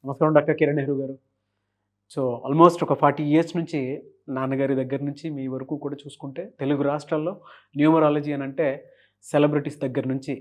నమస్కారం డాక్టర్ కిరణ్ నెహ్రూ గారు. So almost ఒక 40 ఇయర్స్ నుంచి నాన్నగారి దగ్గర నుంచి మీ వరకు కూడా చూసుకుంటే తెలుగు రాష్ట్రాల్లో న్యూమరాలజీ అని అంటే సెలబ్రిటీస్ దగ్గర నుంచి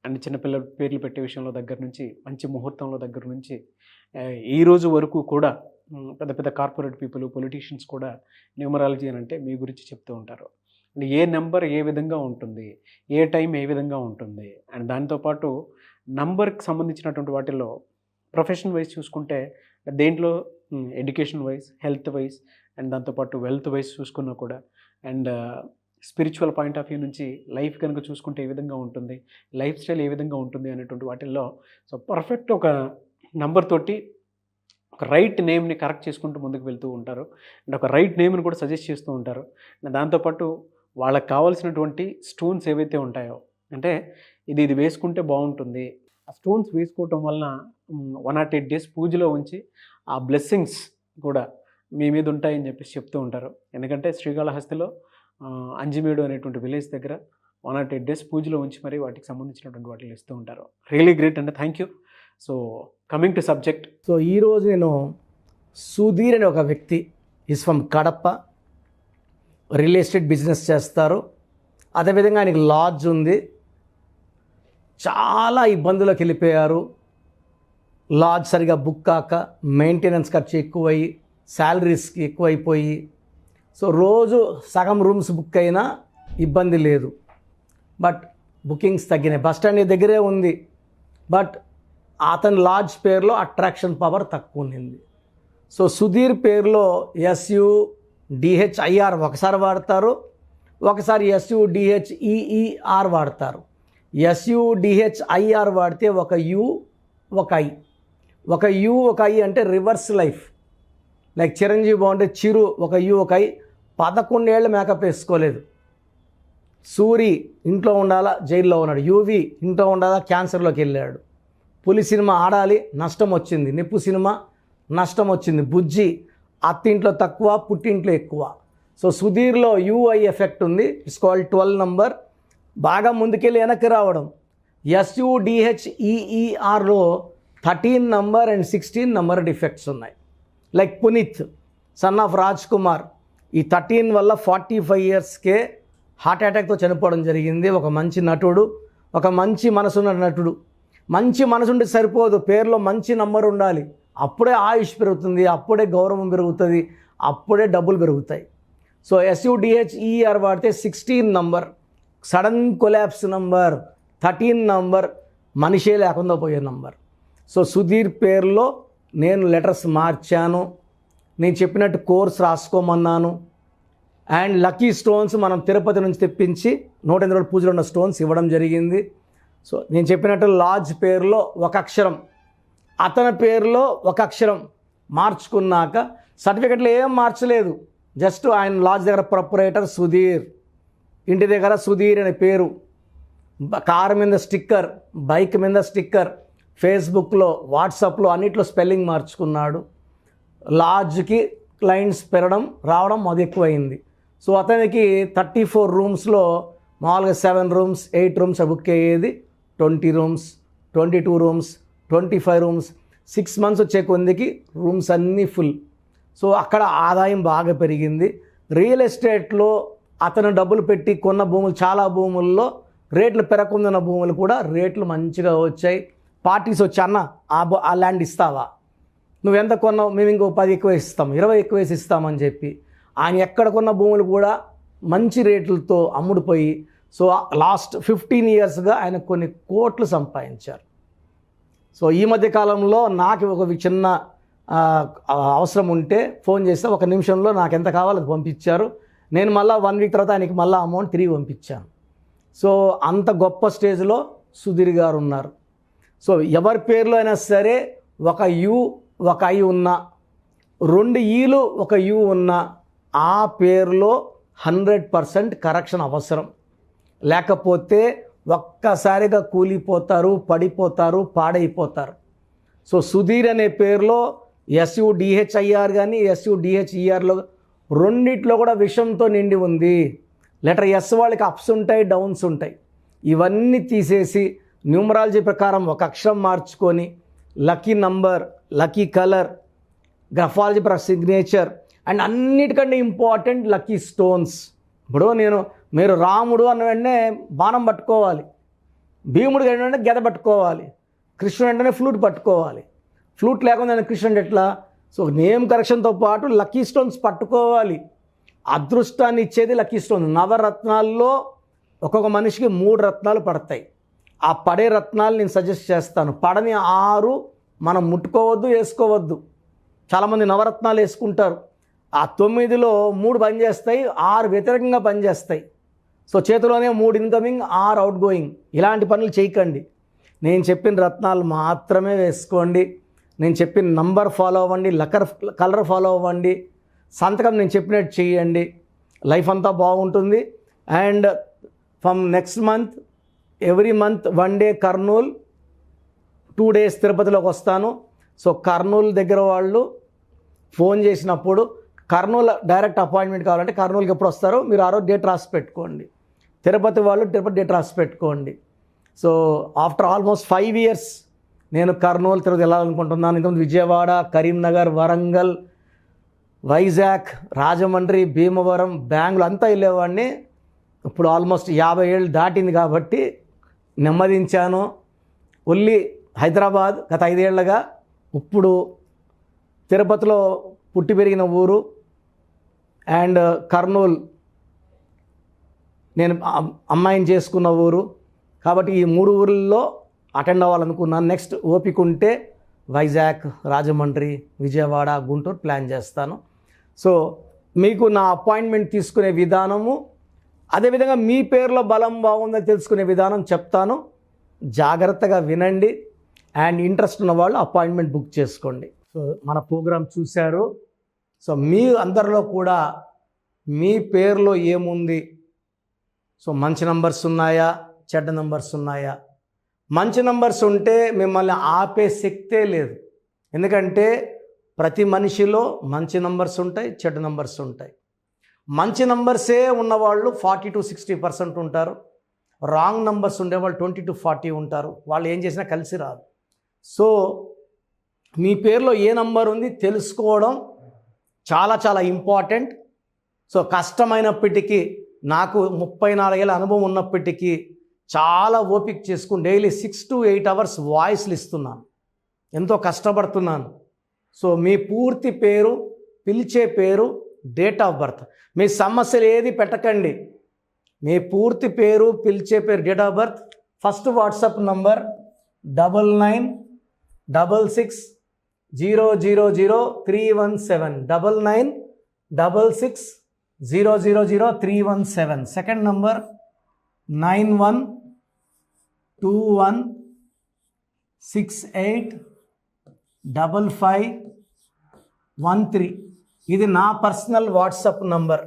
అండ్ చిన్నపిల్లల పేర్లు పెట్టే విషయంలో దగ్గర నుంచి మంచి ముహూర్తంలో దగ్గర నుంచి ఈ రోజు వరకు కూడా పెద్ద పెద్ద కార్పొరేట్ పీపుల్ పొలిటీషియన్స్ కూడా న్యూమరాలజీ అని అంటే మీ గురించి చెప్తూ ఉంటారు. అండ్ ఏ నెంబర్ ఏ విధంగా ఉంటుంది, ఏ టైం ఏ విధంగా ఉంటుంది, అండ్ దాంతోపాటు నంబర్కి సంబంధించినటువంటి వాటిల్లో ప్రొఫెషన్ వైజ్ చూసుకుంటే దేంట్లో education wise, health wise and దాంతోపాటు వెల్త్ వైజ్ చూసుకున్నా కూడా and spiritual point of view నుంచి లైఫ్ కనుక చూసుకుంటే ఏ విధంగా ఉంటుంది, లైఫ్ స్టైల్ ఏ విధంగా ఉంటుంది అనేటువంటి వాటిల్లో సో పర్ఫెక్ట్ ఒక నంబర్ తోటి ఒక రైట్ నేమ్ని కరెక్ట్ చేసుకుంటూ ముందుకు వెళ్తూ ఉంటారు అండ్ ఒక రైట్ నేమ్ని కూడా సజెస్ట్ చేస్తూ ఉంటారు. దాంతోపాటు వాళ్ళకి కావాల్సినటువంటి స్టోన్స్ ఏవైతే ఉంటాయో అంటే ఇది వేసుకుంటే బాగుంటుంది, ఆ స్టోన్స్ వేసుకోవటం వలన 108 days పూజలో ఉంచి ఆ బ్లెస్సింగ్స్ కూడా మీ మీద ఉంటాయని చెప్పేసి చెప్తూ ఉంటారు. ఎందుకంటే శ్రీకాళహస్తిలో అంజిమేడు అనేటువంటి విలేజ్ దగ్గర 108 days పూజలో ఉంచి మరి వాటికి సంబంధించినటువంటి వాటిని ఇస్తూ ఉంటారు. రియలీ గ్రేట్ అండి, thank you. So coming to subject. So ఈరోజు నేను సుధీర్ అనే ఒక వ్యక్తి is from Kadapa, real estate business చేస్తారు. అదేవిధంగా ఆయనకి లాడ్జ్ ఉంది. చాలా ఇబ్బందులకు వెళ్ళిపోయారు. లాడ్జ్ సరిగా బుక్ కాక మెయింటెనెన్స్ ఖర్చు ఎక్కువయ్యి శాలరీస్కి ఎక్కువైపోయి సో రోజు సగం రూమ్స్ బుక్ అయినా ఇబ్బంది లేదు. బట్ బుకింగ్స్ తగ్గినాయి. బస్ స్టాండ్ దగ్గరే ఉంది, బట్ అతని లాడ్జ్ పేరులో అట్రాక్షన్ పవర్ తక్కువ ఉంది. సో సుధీర్ పేరులో SUDHIR ఒకసారి వాడతారు, ఒకసారి SUDHEER వాడతారు. SUDHIR వాడితే ఒక U ఒక I, ఒక U ఒక I అంటే రివర్స్ లైఫ్. లైక్ చిరంజీవి బాగుంటే చిరు ఒక U ఒక I. 11 ఏళ్ళు మేకప్ వేసుకోలేదు. సూరి ఇంట్లో ఉండాలా, జైల్లో ఉన్నాడు. యువి ఇంట్లో ఉండాలా, క్యాన్సర్లోకి వెళ్ళాడు. పులి సినిమా ఆడాలి, నష్టం వచ్చింది. నిప్పు సినిమా నష్టం వచ్చింది. బుజ్జి అత్తింట్లో తక్కువ, పుట్టింట్లో ఎక్కువ. సో సుధీర్లో UI ఎఫెక్ట్ ఉంది. It's called 12 number. బాగా ముందుకెళ్ళి వెనక్కి రావడం. SUDHEERలో 13 నంబర్ అండ్ 16 నంబర్ డిఫెక్ట్స్ ఉన్నాయి. Like Puneeth son of Raj Kumar, ఈ 13 వల్ల 45 ఇయర్స్కే హార్ట్ అటాక్తో చనిపోవడం జరిగింది. ఒక మంచి నటుడు, ఒక మంచి మనసున్న నటుడు. మంచి మనసుంటే సరిపోదు, పేరులో మంచి నంబర్ ఉండాలి. అప్పుడే ఆయుష్ పెరుగుతుంది, అప్పుడే గౌరవం పెరుగుతుంది, అప్పుడే డబ్బులు పెరుగుతాయి. సో SUDHEER వాడితే 16 number sudden collapse number, 13 number మనిషే లేకుండా పోయే నంబర్. సో సుధీర్ పేరులో నేను లెటర్స్ మార్చాను, నేను చెప్పినట్టు కోర్స్ రాసుకోమన్నాను. అండ్ లక్కీ స్టోన్స్ మనం తిరుపతి నుంచి తెప్పించి 108 రోజుల పూజలో ఉన్న స్టోన్స్ ఇవ్వడం జరిగింది. సో నేను చెప్పినట్టు లాడ్జ్ పేరులో ఒక అక్షరం, అతని పేరులో ఒక అక్షరం మార్చుకున్నాక సర్టిఫికెట్లో ఏం మార్చలేదు. జస్ట్ ఆయన లాడ్జ్ దగ్గర ప్రొపరేటర్ సుధీర్, ఇంటి దగ్గర సుధీర్ అనే పేరు, కారు మీద స్టిక్కర్, బైక్ మీద స్టిక్కర్, ఫేస్బుక్లో, వాట్సాప్లో అన్నిట్లో స్పెల్లింగ్ మార్చుకున్నాడు. లాడ్జ్కి క్లయింట్స్ పెరగడం రావడం అది ఎక్కువైంది. సో అతనికి 34 రూమ్స్లో మామూలుగా 7 rooms 8 rooms బుక్ అయ్యేది. 20 rooms 22 rooms 25 rooms 6 months వచ్చే కొందికి రూమ్స్ అన్నీ ఫుల్. సో అక్కడ ఆదాయం బాగా పెరిగింది. రియల్ ఎస్టేట్లో అతను డబ్బులు పెట్టి కొన్న భూములు, చాలా భూముల్లో రేట్లు పెరగకుండా భూములు కూడా రేట్లు మంచిగా వచ్చాయి. పార్టీస్ వచ్చి అన్న ఆ ల్యాండ్ ఇస్తావా, నువ్వెంత కొన్నావు, మేము ఇంకో 10 ఎక్కువ ఇస్తాం, 20 ఎక్కువ వేసి ఇస్తామని చెప్పి ఆయన ఎక్కడ కొన్న భూములు కూడా మంచి రేట్లతో అమ్ముడుపోయి సో లాస్ట్ 15 yearsగా ఆయన కొన్ని కోట్లు సంపాదించారు. సో ఈ మధ్య కాలంలో నాకు ఒక చిన్న అవసరం ఉంటే ఫోన్ చేస్తే 1 నిమిషంలో నాకు ఎంత కావాలో అది పంపించారు. నేను మళ్ళీ 1 week తర్వాత ఆయనకి మళ్ళీ అమౌంట్ తిరిగి పంపించాను. సో అంత గొప్ప స్టేజ్లో సుధీర్ గారు ఉన్నారు. సో ఎవరి పేరులో అయినా సరే ఒక U ఒక I ఉన్నా, 2 Eలు ఒక U ఉన్నా ఆ పేరులో 100% కరెక్షన్ అవసరం. లేకపోతే ఒక్కసారిగా కూలిపోతారు, పడిపోతారు, పాడైపోతారు. సో సుధీర్ అనే పేరులో SUDHIR కానీ SUDHERలో రెండిట్లో కూడా విషంతో నిండి ఉంది. లెటర్ S వాళ్ళకి అప్స్ ఉంటాయి, డౌన్స్ ఉంటాయి. ఇవన్నీ తీసేసి న్యూమరాలజీ ప్రకారం ఒక అక్షరం మార్చుకొని lucky number, lucky colour, graphology ప్రకారం సిగ్నేచర్, అండ్ అన్నిటికంటే ఇంపార్టెంట్ లక్కీ స్టోన్స్. ఇప్పుడు మీరు రాముడు అన్న వెంటనే బాణం పట్టుకోవాలి, భీముడు వెంటనే గెద పట్టుకోవాలి, కృష్ణుడు వెంటనే ఫ్లూట్ పట్టుకోవాలి. ఫ్లూట్ లేకుండా కృష్ణుడు ఎట్లా? సో నేమ్ కరెక్షన్తో పాటు లక్కీ స్టోన్స్ పట్టుకోవాలి. అదృష్టాన్ని ఇచ్చేది లక్కీ స్టోన్. నవరత్నాల్లో ఒక్కొక్క మనిషికి 3 రత్నాలు పడతాయి. ఆ పడే రత్నాలు నేను సజెస్ట్ చేస్తాను. పడని 6 మనం ముట్టుకోవద్దు, వేసుకోవద్దు. చాలామంది నవరత్నాలు వేసుకుంటారు. ఆ 9లో 3 పనిచేస్తాయి, 6 వ్యతిరేకంగా పనిచేస్తాయి. సో చేతిలోనే 3 ఇన్కమింగ్, 6 అవుట్ గోయింగ్. ఇలాంటి పనులు చేయకండి. నేను చెప్పిన రత్నాలు మాత్రమే వేసుకోండి. నేను చెప్పిన నంబర్ ఫాలో అవ్వండి, కలర్ ఫాలో అవ్వండి, సంతకం నేను చెప్పినట్టు చేయండి. లైఫ్ అంతా బాగుంటుంది. And from next month every month 1 day Kurnool, 2 days తిరుపతిలోకి వస్తాను. సో కర్నూలు దగ్గర వాళ్ళు ఫోన్ చేసినప్పుడు కర్నూలు డైరెక్ట్ అపాయింట్మెంట్ కావాలంటే కర్నూలుకి ఎప్పుడు వస్తారో మీరు ఆ రోజు డేట్ రాసి పెట్టుకోండి. తిరుపతి వాళ్ళు తిరుపతి డేట్ రాసి పెట్టుకోండి. సో ఆఫ్టర్ ఆల్మోస్ట్ 5 years నేను కర్నూలు, తిరుపతి వెళ్ళాలనుకుంటున్నాను. ఇంతకుముందు విజయవాడ, కరీంనగర్, వరంగల్, వైజాగ్, రాజమండ్రి, భీమవరం, బెంగళూరు అంతా వెళ్ళేవాడిని. ఇప్పుడు ఆల్మోస్ట్ 50 ఏళ్ళు దాటింది కాబట్టి నెమ్మదించాను. ఓన్లీ హైదరాబాద్ గత 5 ఏళ్ళగా. ఇప్పుడు తిరుపతిలో పుట్టి పెరిగిన ఊరు అండ్ కర్నూలు నేను అమ్మాయిని చేసుకున్న ఊరు. కాబట్టి ఈ 3 ఊర్లలో అటెండ్ అవ్వాలనుకున్నాను. నెక్స్ట్ ఓపిక ఉంటే వైజాగ్, రాజమండ్రి, విజయవాడ, గుంటూరు ప్లాన్ చేస్తాను. సో మీకు నా అపాయింట్మెంట్ తీసుకునే విధానము, అదేవిధంగా మీ పేరులో బలం బాగుందని తెలుసుకునే విధానం చెప్తాను. జాగ్రత్తగా వినండి. అండ్ ఇంట్రెస్ట్ ఉన్న వాళ్ళు అపాయింట్మెంట్ బుక్ చేసుకోండి. సో మన ప్రోగ్రాం చూశారు. సో మీ అందరిలో కూడా మీ పేరులో ఏముంది? సో మంచి నంబర్స్ ఉన్నాయా, చెడ్డ నంబర్స్ ఉన్నాయా? మంచి నంబర్స్ ఉంటే మిమ్మల్ని ఆపే శక్తే లేదు. ఎందుకంటే ప్రతి మనిషిలో మంచి నంబర్స్ ఉంటాయి, చెడ్డ నంబర్స్ ఉంటాయి. మంచి నంబర్సే ఉన్నవాళ్ళు 40 to 60% ఉంటారు. రాంగ్ నంబర్స్ ఉండేవాళ్ళు 20 to 40 ఉంటారు. వాళ్ళు ఏం చేసినా కలిసి రాదు. సో మీ పేరులో ఏ నంబర్ ఉంది తెలుసుకోవడం చాలా చాలా ఇంపార్టెంట్. సో కష్టమైనప్పటికీ, నాకు 34 ఏళ్ళ అనుభవం ఉన్నప్పటికీ చాలా ఓపిక చేసుకుని డైలీ 6 to 8 hours వాయిస్లు ఇస్తున్నాను. ఎంతో కష్టపడుతున్నాను. సో మీ పూర్తి పేరు, పిలిచే పేరు, డేట్ ఆఫ్ బర్త్, మీ సమస్యలు ఏది పెట్టకండి. మీ పూర్తి పేరు, పిలిచే పేరు, date of birth. First WhatsApp number 9966000317, 9966000317. Second number 9121685513. ఇది నా పర్సనల్ వాట్సాప్ నంబర్.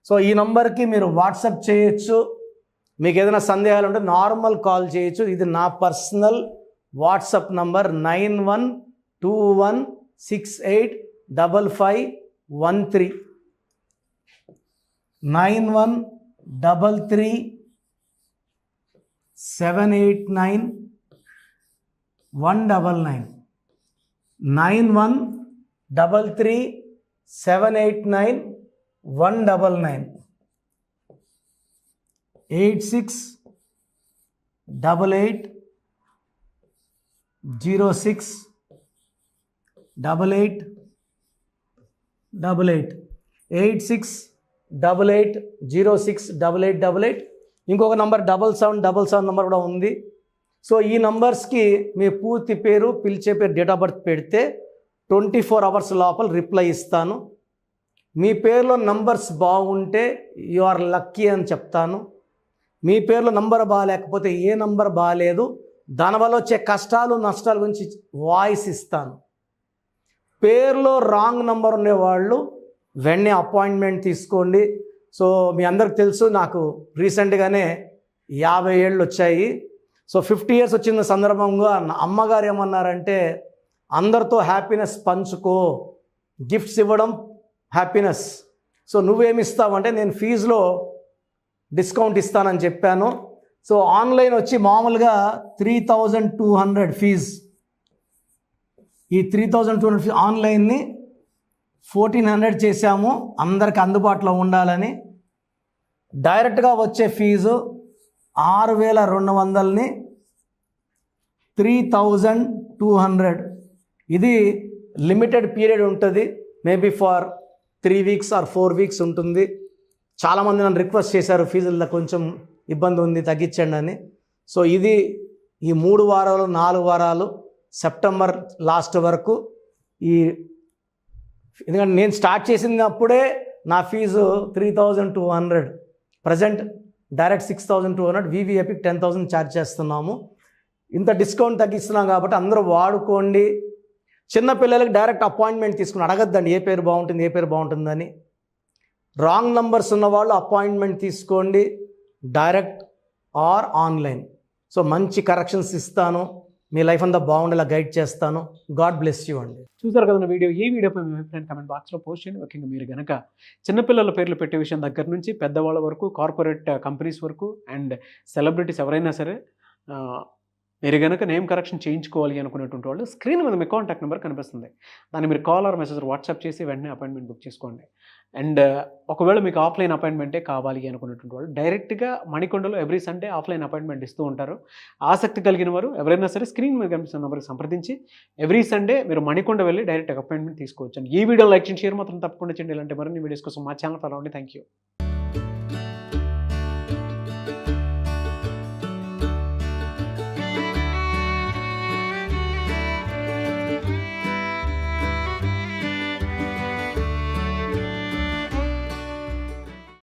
సో ఈ నంబర్కి మీరు వాట్సాప్ చేయొచ్చు. మీకు ఏదైనా సందేహాలు ఉంటే నార్మల్ కాల్ చేయొచ్చు. ఇది నా పర్సనల్ వాట్సాప్ నంబర్ 9121685513, 9133789199, 9133789199, 8688068888, 8688068888. ఇంకొక నంబర్ 7777 నంబర్ కూడా ఉంది. సో ఈ నంబర్స్కి మీ పూర్తి పేరు, పిలిచే పేరు, డేట్ ఆఫ్ బర్త్ పెడితే 24 hours లోపల రిప్లై ఇస్తాను. మీ పేరులో నంబర్స్ బాగుంటే యు ఆర్ లక్కీ అని చెప్తాను. మీ పేరులో నంబర్ బాగాలేకపోతే ఏ నంబర్ బాగాలేదు, దానివల్ల వచ్చే కష్టాలు నష్టాల గురించి వాయిస్ ఇస్తాను. పేరులో రాంగ్ నంబర్ ఉండేవాళ్ళు వెంటనే అపాయింట్మెంట్ తీసుకోండి. సో మీ అందరికి తెలుసు, నాకు రీసెంట్గానే 50 ఏళ్ళు వచ్చాయి. సో 50 years వచ్చిన సందర్భంగా అమ్మగారు ఏమన్నారంటే, అందరితో హ్యాపీనెస్ పంచుకో, గిఫ్ట్స్ ఇవ్వడం హ్యాపీనెస్. సో నువ్వేమి ఇస్తావంటే, నేను ఫీజులో డిస్కౌంట్ ఇస్తానని చెప్పాను. సో ఆన్లైన్ వచ్చి మామూలుగా 3200 ఫీజ్, ఈ 3200 ఆన్లైన్ని 1400 చేశాము అందరికి అందుబాటులో ఉండాలని. డైరెక్ట్గా వచ్చే ఫీజు 6200ని 3200. ఇది లిమిటెడ్ పీరియడ్ ఉంటుంది, maybe for 3 weeks or 4 weeks ఉంటుంది. చాలామంది నన్ను రిక్వెస్ట్ చేశారు ఫీజుల్లో కొంచెం ఇబ్బంది ఉంది తగ్గించండి అని. సో ఇది ఈ 3 వారాలు 4 వారాలు సెప్టెంబర్ లాస్ట్ వరకు. ఎందుకంటే నేను స్టార్ట్ చేసినప్పుడే నా ఫీజు 3200, ప్రజెంట్ డైరెక్ట్ 6200, వివిఐపికి 10,000 ఛార్జ్ చేస్తున్నాము. ఇంత డిస్కౌంట్ తగ్గిస్తున్నాం కాబట్టి అందరూ వాడుకోండి. చిన్నపిల్లలకి డైరెక్ట్ అపాయింట్మెంట్ తీసుకుని అడగద్దండి ఏ పేరు బాగుంటుందని. రాంగ్ నంబర్స్ ఉన్నవాళ్ళు అపాయింట్మెంట్ తీసుకోండి, డైరెక్ట్ ఆర్ ఆన్లైన్. సో మంచి కరెక్షన్స్ ఇస్తాను, మీ లైఫ్ అంతా బాగుండేలా గైడ్ చేస్తాను. గాడ్ బ్లెస్ యూ అండి. చూసారు కదా వీడియో. ఈ వీడియోపై మీ అభిప్రాయం కామెంట్ బాక్స్లో పోస్ట్ చేయండి. ముఖ్యంగా మీరు కనుక చిన్నపిల్లల పేర్లు పెట్టే విషయం దగ్గర నుంచి పెద్దవాళ్ళ వరకు, కార్పొరేట్ కంపెనీస్ వరకు అండ్ సెలబ్రిటీస్ ఎవరైనా సరే మీరు కనుక నేమ్ కరెక్షన్ చేయించుకోవాలి అనుకునేటువంటి వాళ్ళు స్క్రీన్ మీద మీ కాంటాక్ట్ నెంబర్ కనిపిస్తుంది. దాన్ని మీరు కాల్ ఆర్ మెసేజ్ వాట్సాప్ చేసి వెంటనే అపాయింట్మెంట్ బుక్ చేసుకోండి. అండ్ ఒకవేళ మీకు ఆఫ్లైన్ అపాయింట్మెంటే కావాలి అనుకునేటువంటి వాళ్ళు డైరెక్ట్గా మణికొండలో ఎవ్రీ సండే ఆఫ్లైన్ అపాయింట్మెంట్ ఇస్తూ ఉంటారు. ఆసక్తి కలిగిన వారు ఎవరైనా సరే స్క్రీన్ మీద కనిపిస్తున్న నెంబర్కి సంప్రదించి ఎవ్రీ సండే మీరు మణికొండ వెళ్ళి డైరెక్ట్ అపాయింట్మెంట్ తీసుకోవచ్చు. ఈ వీడియో లైక్ చేయండి, షేర్ మాత్రం తప్పకుండా చేయండి. ఇలాంటి మరిన్ని వీడియోస్ కోసం మా ఛానల్ ఫాలో అవ్వండి. Thank you.